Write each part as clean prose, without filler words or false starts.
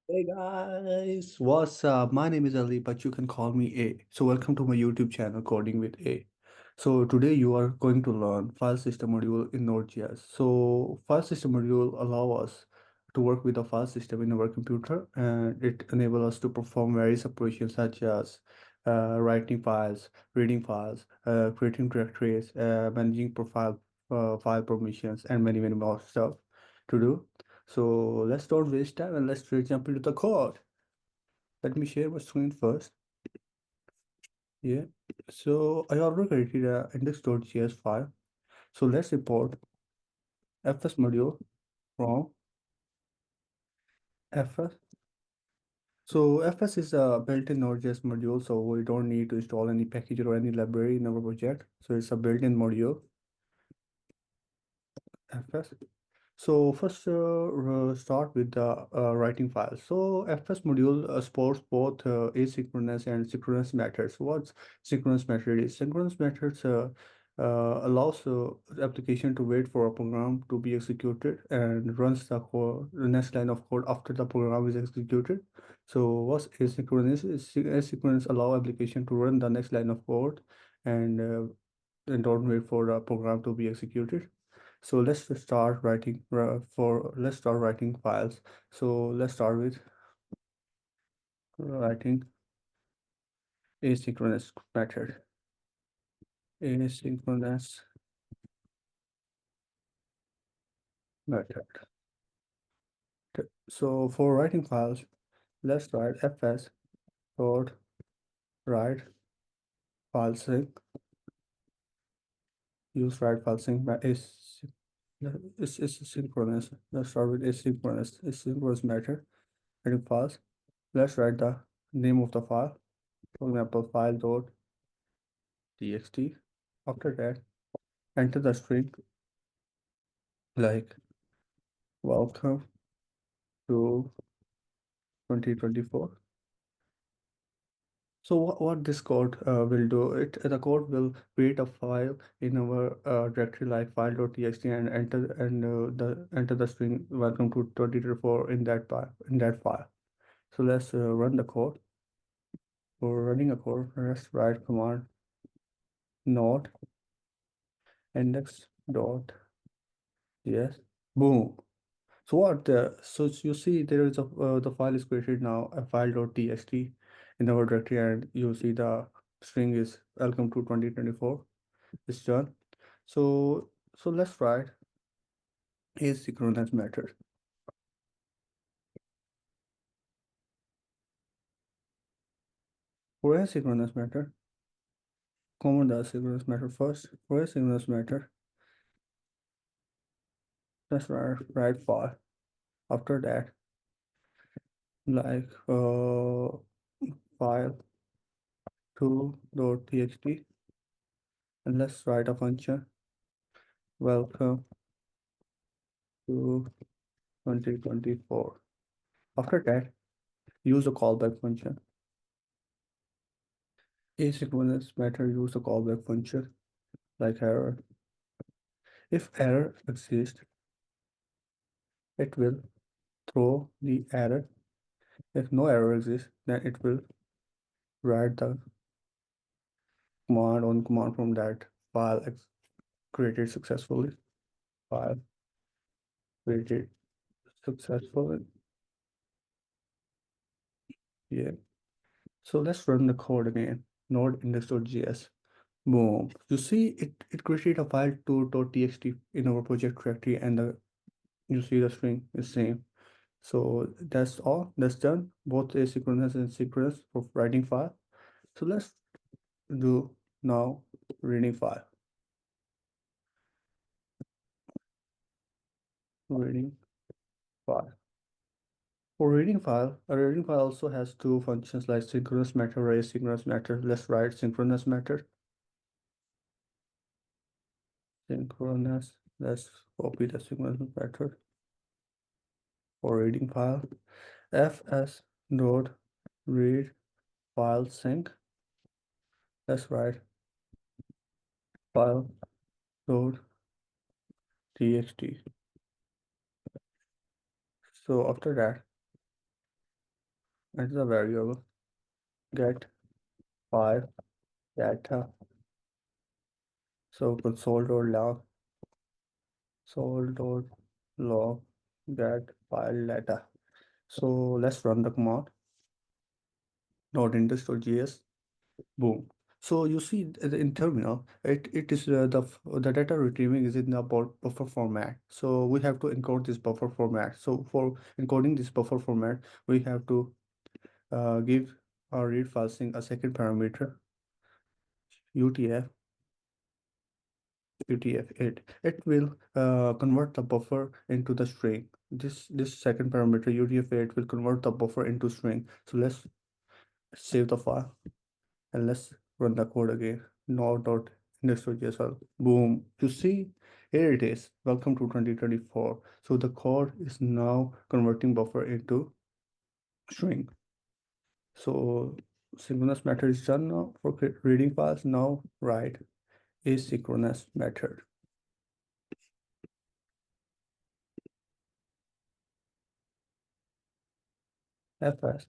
Hey guys, what's up? My name is Ali, but you can call me A. So welcome to my YouTube channel, Coding with A. So today you are going to learn file system module in Node.js. So file system module allow us to work with a file system in our computer, and it enable us to perform various operations such as writing files, reading files, creating directories, managing file permissions, and many more stuff to do. So let's don't waste time and let's straight jump into the code. Let me share my screen first. Yeah. So I already created a index.js file. So let's import FS module from FS. So FS is a built-in Node.js module, so we don't need to install any package or any library in our project. So it's a built-in module, FS. So first, start with the writing file. So FS module supports both asynchronous and synchronous methods. What synchronous method is? Synchronous methods allows the application to wait for a program to be executed and runs the next line of code after the program is executed. So what's asynchronous? Asynchronous allow application to run the next line of code and and don't wait for the program to be executed. So let's start writing files. So let's start with writing asynchronous method. Asynchronous method. So for writing files, let's write fs dot write file sync. Use write file sync by is synchronous. Let's start with asynchronous method. Writing files. Let's write the name of the file. For example, file.txt. After that, enter the string like welcome to 2024. So what this code will do, the code will create a file in our directory like file.txt and enter the string welcome to 2024 in that file. So let's run the code. For running a code, let's write command node index dot yes boom. So you see there is the file is created now, a file.txt in our directory, and you see the string is welcome to 2024. It's done. So let's write asynchronous method. For asynchronous method, comment the asynchronous method first. For asynchronous method, let's write file. After that, like file 2.txt, and let's write a function welcome to 2024. After that, use a callback function. Asynchronous method use a callback function like error. If error exists, it will throw the error. If no error exists, then it will write the command from that file created successfully. File created successfully. Yeah. So let's run the code again. Node index.js. Boom. You see it created a file to .txt in our project directory, and you see the string is same. So that's all. That's done. Both asynchronous and synchronous for writing file. So let's do now reading file. Reading file. For reading file, a reading file also has two functions like synchronous method or asynchronous method. Let's write synchronous method. Synchronous. Let's copy the synchronous method for reading file. Fs dot read file sync. Let's write file dot txt. So after that, enter the variable get file data. So console.log get file data. So let's run the command node.index.js. Boom. So you see in terminal, it is the data retrieving is in the buffer format. So we have to encode this buffer format. So for encoding this buffer format, we have to give our read file sync a second parameter UTF UTF-8. It will convert the buffer into the string. This second parameter UTF-8 will convert the buffer into string. So let's save the file and let's run the code again. Node.index.json. Boom. You see, here it is. Welcome to 2024. So the code is now converting buffer into string. So synchronous method is done now for reading files. Now write asynchronous method. FS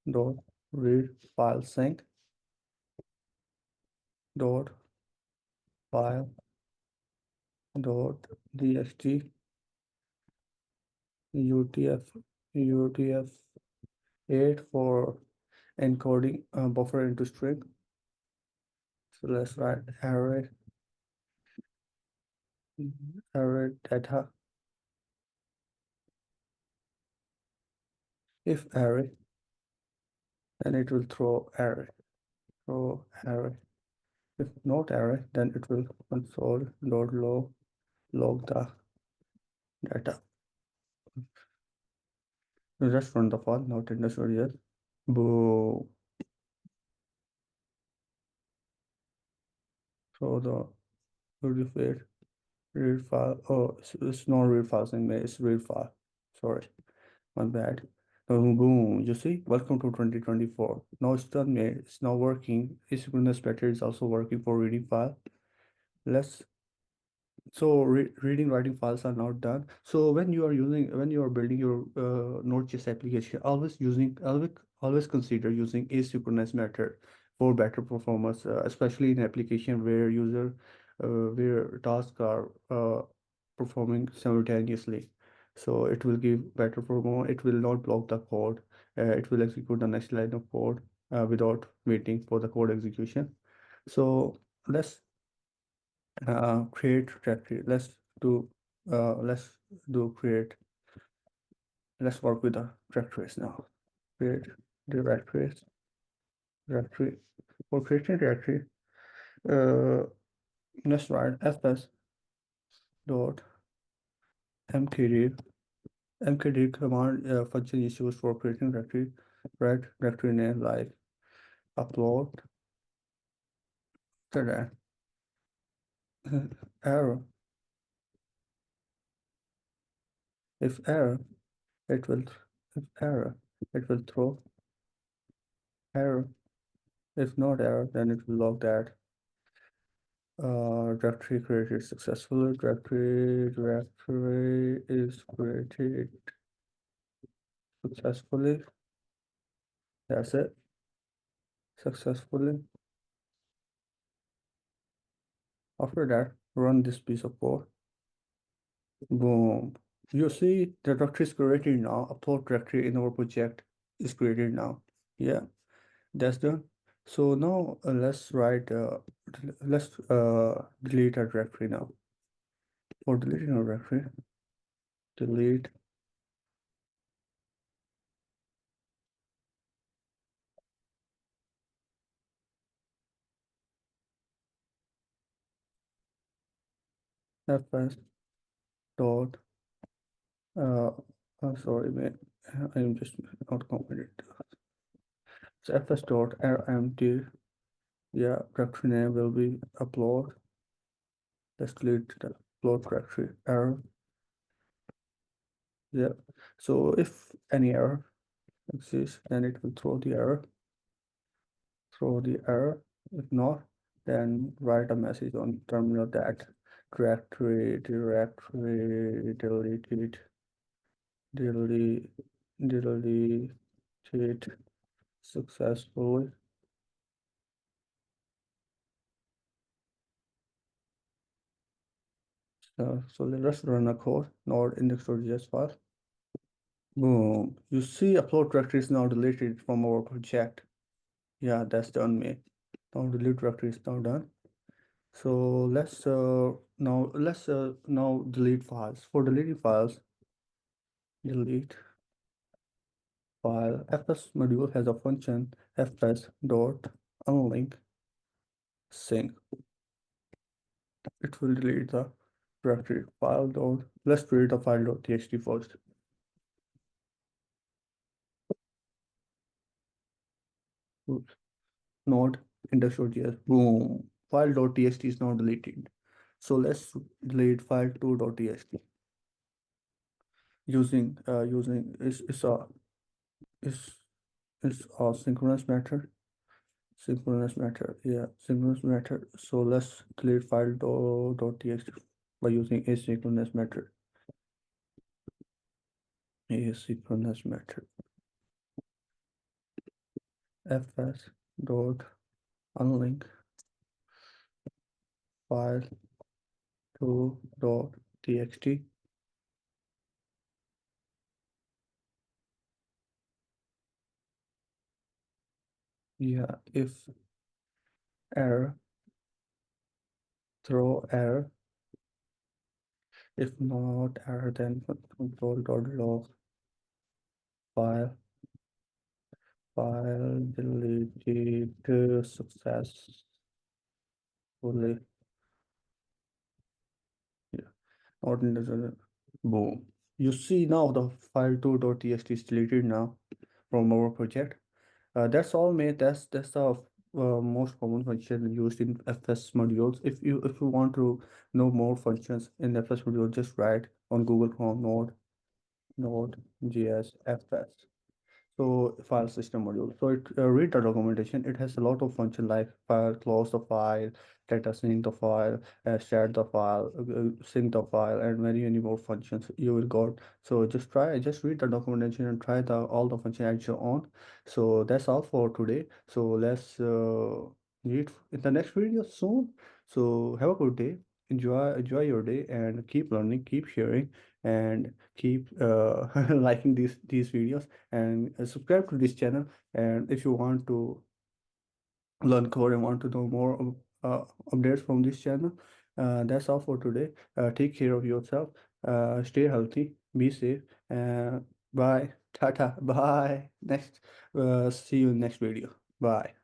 dot read file sync dot file dot dxt UTF-8 for encoding buffer into string. So let's write array data. If array, then it will throw array. If not array, then it will console.log the data. So just run the file, not in the studio. Boom. So the read file. Oh, it's not read file thing, it's read file. Sorry, my bad. Boom, boom. You see, welcome to 2024. Now it's done, mate. It's now working. Asynchronous method is also working for reading file. Let's So reading writing files are not done. So when you are building your Node.js application, always consider using asynchronous method for better performance, especially in application where tasks are performing simultaneously. So it will give better performance. It will not block the code. It will execute the next line of code without waiting for the code execution. So let's create directory. Do let's do create. Let's work with the directories now. Create directories. Directory for creating directory. Uh, let's write fs dot mkdir. Mkdir command function is used for creating directory. Write directory name like upload to that error. If error, it will if error, it will throw error. If not error, then it will log that directory created successfully. Directory is created successfully. That's it. Successfully. After that, run this piece of code. Boom. You see the directory is created now. Upload directory in our project is created now. Yeah, that's done. So now let's delete our directory now. For deleting our directory, delete fs dot sorry, man. I'm just not confident. So fs dot rmt, yeah, directory name will be upload. Let's delete the upload directory error. Yeah. So if any error exists, then it will throw the error. If not, then write a message on terminal that directory deleted successfully. So let's run a code, node index.js file. Boom. You see upload directory is now deleted from our project. Yeah, that's done, mate. Now delete directory is now done. So let's now delete files. For deleting files, delete file. FS module has a function fs dot unlink sync. It will delete the directory file dot. Let's delete the file dot txt first. Oops. Node index.js. Boom. File dot txt is now deleted. So let's delete file 2.txt using is is a synchronous method. Synchronous method. Yeah, synchronous method. So let's delete file .txt by using asynchronous method. Asynchronous method. Fs dot unlink file to .txt. Yeah, if error, throw error. If not error, then control.log file deleted successfully. Yeah, not in the boom. You see now the file 2.txt is deleted now from our project. That's all, mate. That's the most common function used in FS modules. If you want to know more functions in FS module, just write on Google Chrome Node.js FS. So file system module. So it read the documentation. It has a lot of function like file, close the file, data sync the file, share the file, sync the file, and many more functions you will got. So just read the documentation and try the all the function at your own. So that's all for today. So let's meet in the next video soon. So have a good day. Enjoy your day and keep learning, keep sharing, and keep liking these videos and subscribe to this channel. And if you want to learn code and want to know more updates from this channel, that's all for today. Take care of yourself, stay healthy, be safe, and bye. Tata, bye. See you in next video. Bye.